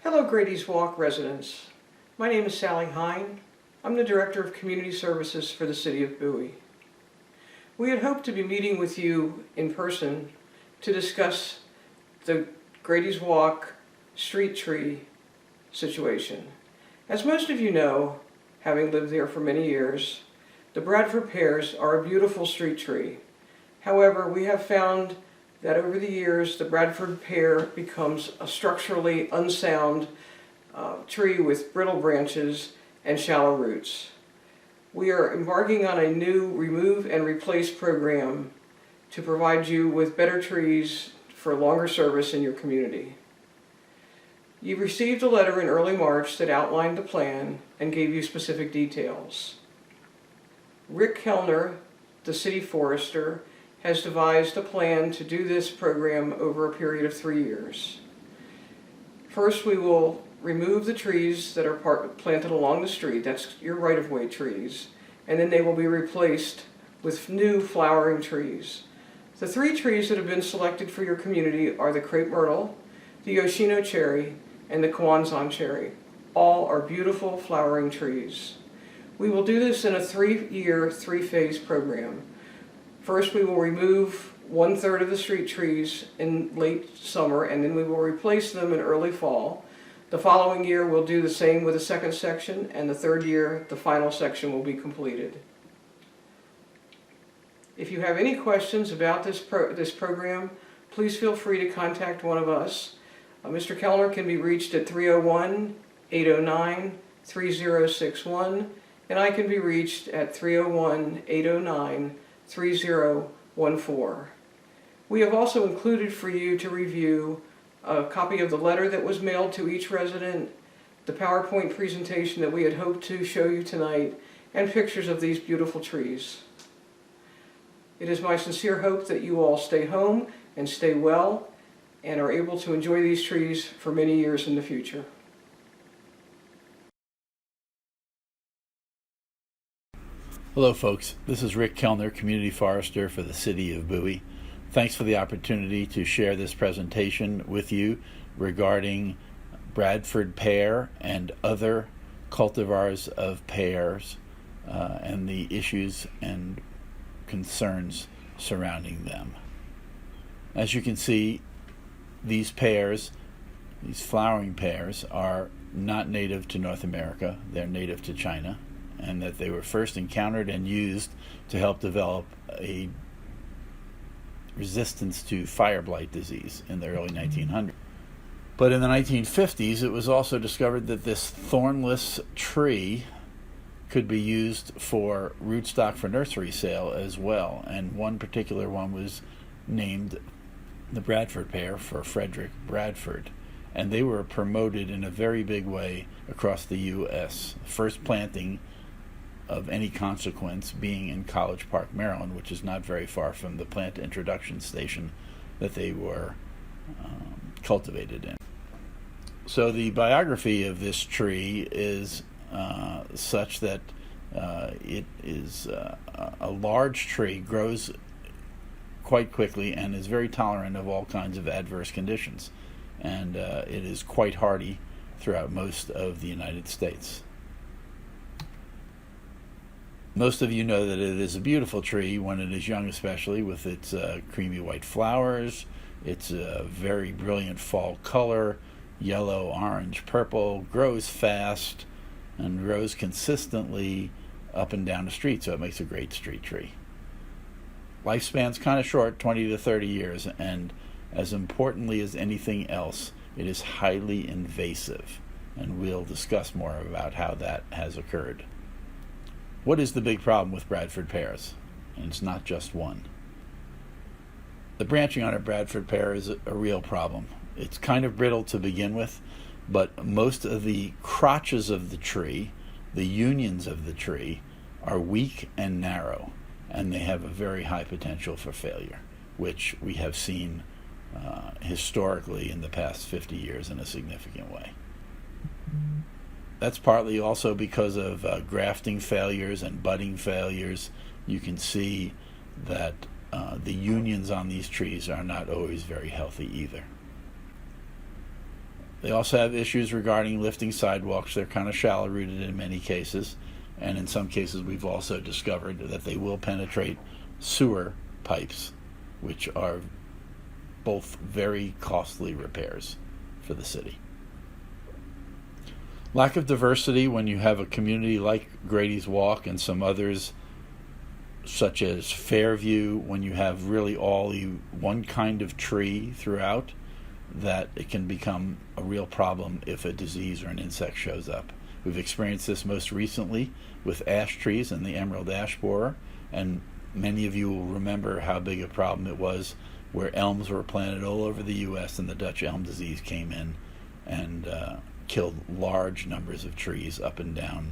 Hello Gradys Walk residents. My name is Sally Hine. I'm the Director of Community Services for the City of Bowie. We had hoped to be meeting with you in person to discuss the Gradys Walk street tree situation. As most of you know, having lived there for many years, the Bradford pears are a beautiful street tree. However, we have found that over the years the Bradford pear becomes a structurally unsound tree with brittle branches and shallow roots. We are embarking on a new remove and replace program to provide you with better trees for longer service in your community. You received a letter in early March that outlined the plan and gave you specific details. Rick Kellner, the city forester, has devised a plan to do this program over a period of 3 years. First, we will remove the trees that are planted along the street, that's your right-of-way trees, and then they will be replaced with new flowering trees. The 3 trees that have been selected for your community are the crepe myrtle, the Yoshino cherry, and the Kwanzan cherry. All are beautiful flowering trees. We will do this in a 3-year, 3-phase program. First, we will remove 1/3 of the street trees in late summer, and then we will replace them in early fall. The following year, we'll do the same with the second section, and the third year, the final section will be completed. If you have any questions about this program, please feel free to contact one of us. Mr. Kellner can be reached at 301-809-3061, and I can be reached at 301-809-3014. We have also included for you to review a copy of the letter that was mailed to each resident, the PowerPoint presentation that we had hoped to show you tonight, and pictures of these beautiful trees. It is my sincere hope that you all stay home and stay well and are able to enjoy these trees for many years in the future. Hello folks, this is Rick Kellner, Community Forester for the City of Bowie. Thanks for the opportunity to share this presentation with you regarding Bradford pear and other cultivars of pears and the issues and concerns surrounding them. As you can see, these pears, these flowering pears, are not native to North America. They're native to China, and that they were first encountered and used to help develop a resistance to fire blight disease in the early 1900s. But in the 1950s, it was also discovered that this thornless tree could be used for rootstock for nursery sale as well, and one particular one was named the Bradford pear for Frederick Bradford, and they were promoted in a very big way across the U.S. First planting of any consequence being in College Park, Maryland, which is not very far from the plant introduction station that they were cultivated in. So the biography of this tree is such that it is a large tree, grows quite quickly, and is very tolerant of all kinds of adverse conditions. And it is quite hardy throughout most of the United States. Most of you know that it is a beautiful tree when it is young, especially with its creamy white flowers, its very brilliant fall color, yellow, orange, purple, grows fast, and grows consistently up and down the street, so it makes a great street tree. Lifespan's kind of short, 20 to 30 years, and as importantly as anything else, it is highly invasive, and we'll discuss more about how that has occurred. What is the big problem with Bradford pears? And it's not just one. The branching on a Bradford pear is a real problem. It's kind of brittle to begin with, but most of the crotches of the tree, the unions of the tree, are weak and narrow, and they have a very high potential for failure, which we have seen historically in the past 50 years in a significant way. That's partly also because of grafting failures and budding failures. You can see that the unions on these trees are not always very healthy either. They also have issues regarding lifting sidewalks. They're kind of shallow rooted in many cases, and in some cases we've also discovered that they will penetrate sewer pipes, which are both very costly repairs for the city. Lack of diversity when you have a community like Gradys Walk and some others such as Fairview, when you have really one kind of tree throughout, that it can become a real problem if a disease or an insect shows up. We've experienced this most recently with ash trees and the emerald ash borer, and many of you will remember how big a problem it was where elms were planted all over the U.S. and the Dutch elm disease came in and killed large numbers of trees up and down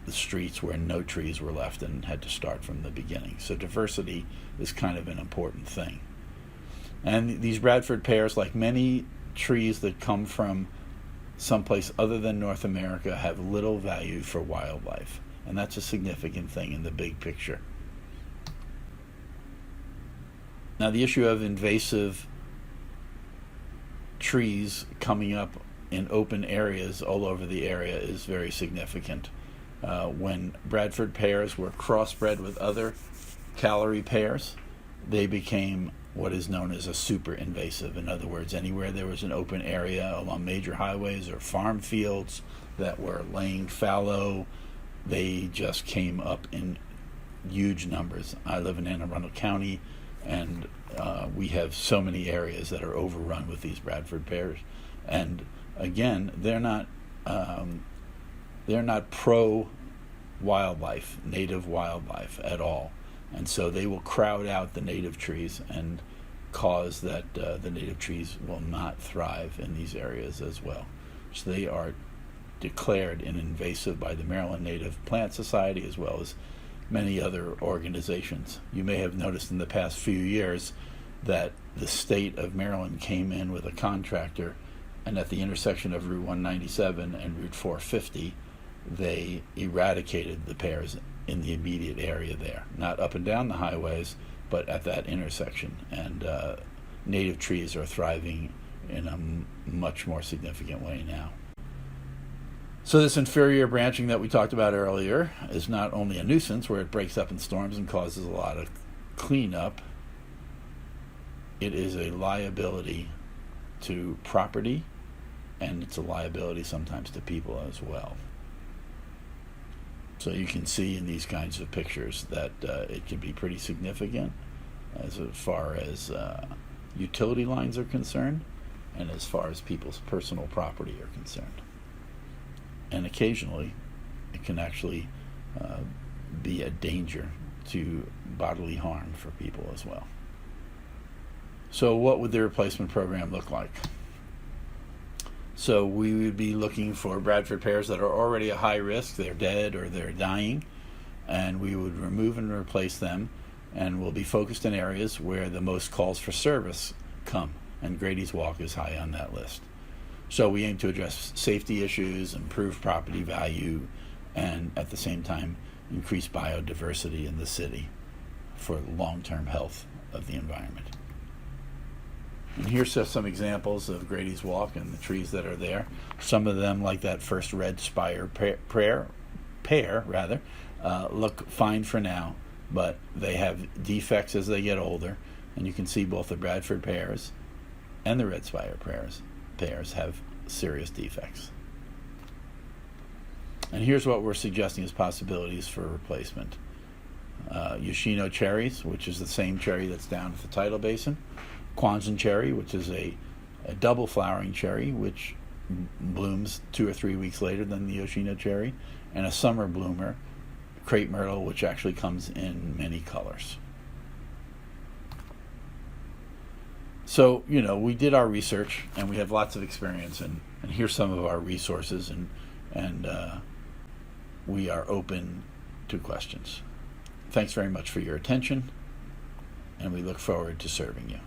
the streets where no trees were left and had to start from the beginning. So diversity is kind of an important thing. And these Bradford pears, like many trees that come from someplace other than North America, have little value for wildlife. And that's a significant thing in the big picture. Now, the issue of invasive trees coming up in open areas all over the area is very significant. When Bradford pears were crossbred with other Callery pears, they became what is known as a super invasive. In other words, anywhere there was an open area along major highways or farm fields that were laying fallow, they just came up in huge numbers. I live in Anne Arundel County, and we have so many areas that are overrun with these Bradford pears. And again, they're not pro wildlife, native wildlife at all. And so they will crowd out the native trees and cause that the native trees will not thrive in these areas as well. So they are declared an invasive by the Maryland Native Plant Society as well as many other organizations. You may have noticed in the past few years that the state of Maryland came in with a contractor, and at the intersection of Route 197 and Route 450, they eradicated the pears in the immediate area there, not up and down the highways, but at that intersection. And native trees are thriving in a much more significant way now. So this inferior branching that we talked about earlier is not only a nuisance where it breaks up in storms and causes a lot of cleanup, it is a liability to property, and it's a liability sometimes to people as well. So you can see in these kinds of pictures that it can be pretty significant as far as utility lines are concerned and as far as people's personal property are concerned. And occasionally it can actually be a danger to bodily harm for people as well. So what would the replacement program look like? So we would be looking for Bradford pears that are already a high risk, they're dead or they're dying, and we would remove and replace them, and we'll be focused in areas where the most calls for service come, and Gradys Walk is high on that list. So we aim to address safety issues, improve property value, and at the same time increase biodiversity in the city for long-term health of the environment. And here's just some examples of Gradys Walk and the trees that are there. Some of them, like that first red spire pear, look fine for now, but they have defects as they get older. And you can see both the Bradford pears and the red spire pears have serious defects. And here's what we're suggesting as possibilities for replacement. Yoshino cherries, which is the same cherry that's down at the tidal basin. Quanzon cherry, which is a double flowering cherry, which blooms 2 or 3 weeks later than the Yoshino cherry, and a summer bloomer, crepe myrtle, which actually comes in many colors. So, we did our research, and we have lots of experience, and here's some of our resources, and we are open to questions. Thanks very much for your attention, and we look forward to serving you.